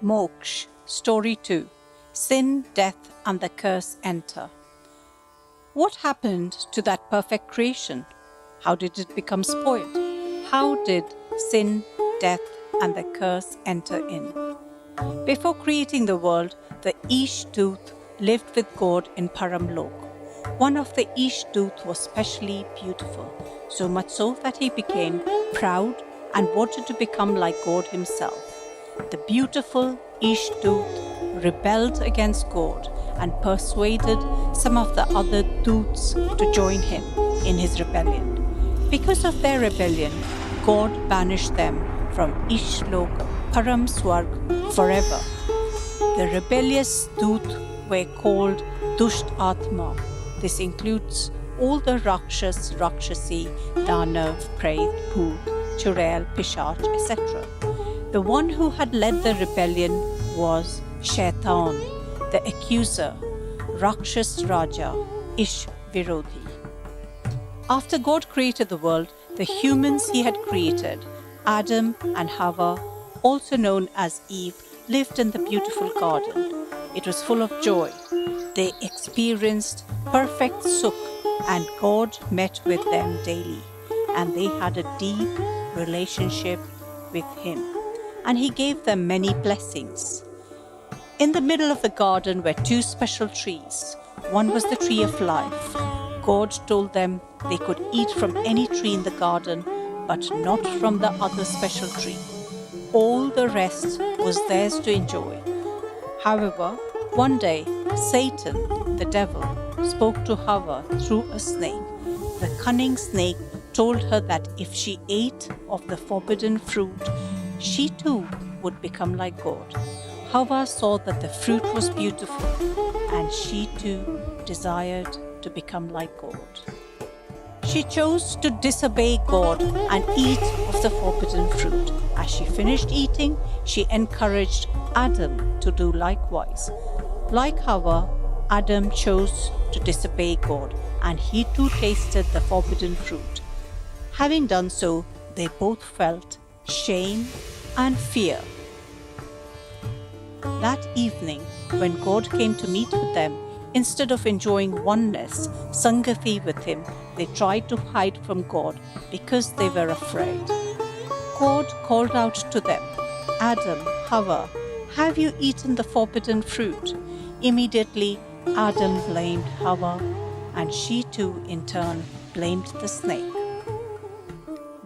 Moksh, Story 2. Sin, Death and the Curse Enter. What happened to that perfect creation? How did it become spoiled? How did sin, death and the curse enter in? Before creating the world, the Ish-Dut lived with God in Paramlok. One of the Ish-Dut was specially beautiful, so much so that he became proud and wanted to become like God himself. The beautiful Ish-Dut rebelled against God and persuaded some of the other Duts to join him in his rebellion. Because of their rebellion, God banished them from Ishlok Param Swarg forever. The rebellious Dut were called Dusht Atma. This includes all the Rakshas, Rakshasi, Danav, Pret, Bhoot, Churel, Pishach, etc. The one who had led the rebellion was Shaitan, the accuser, Rakshas Raja, Ish Virodhi. After God created the world, the humans he had created, Adam and Hawa, also known as Eve, lived in the beautiful garden. It was full of joy. They experienced perfect sukh, and God met with them daily, and they had a deep relationship with him, and he gave them many blessings. In the middle of the garden were two special trees. One was the tree of life. God told them they could eat from any tree in the garden, but not from the other special tree. All the rest was theirs to enjoy. However, one day, Satan, the devil, spoke to Hawa through a snake. The cunning snake told her that if she ate of the forbidden fruit, she too would become like God. Hawa saw that the fruit was beautiful, and she too desired to become like God. She chose to disobey God and eat of the forbidden fruit. As she finished eating, she encouraged Adam to do likewise. Like Hawa, Adam chose to disobey God, and he too tasted the forbidden fruit. Having done so, they both felt shame and fear. That evening, when God came to meet with them, instead of enjoying oneness, Sangati with him, they tried to hide from God because they were afraid. God called out to them, Adam, Hawa, have you eaten the forbidden fruit? Immediately, Adam blamed Hawa, and she too, in turn, blamed the snake.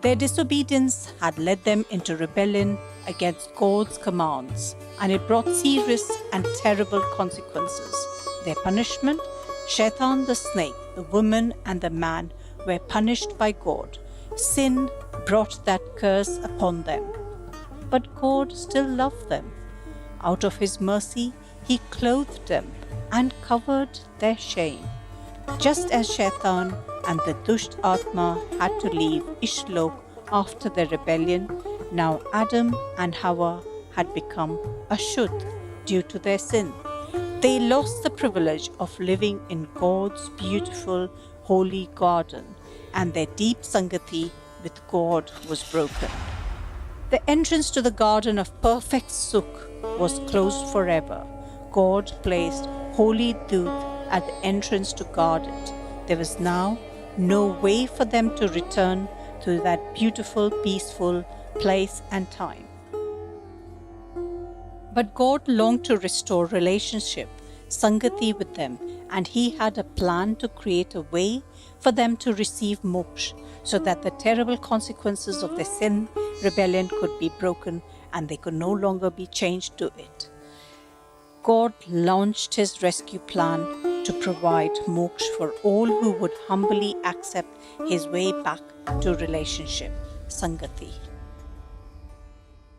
Their disobedience had led them into rebellion against God's commands, and it brought serious and terrible consequences. Their punishment, Shaitan the snake, the woman and the man were punished by God. Sin brought that curse upon them. But God still loved them. Out of his mercy, he clothed them and covered their shame. Just as Shaitan and the Dusht Atma had to leave Ishlok after their rebellion, now Adam and Hawa had become Ashuddh due to their sin. They lost the privilege of living in God's beautiful, holy garden, and their deep Sangati with God was broken. The entrance to the garden of perfect Sukh was closed forever. God placed holy Dut at the entrance to guard it. There was now no way for them to return to that beautiful, peaceful place and time. But God longed to restore relationship, Sangati with them, and he had a plan to create a way for them to receive Moksh, so that the terrible consequences of their sin, rebellion could be broken and they could no longer be changed to it. God launched his rescue plan to provide Moksh for all who would humbly accept his way back to relationship, Sangati.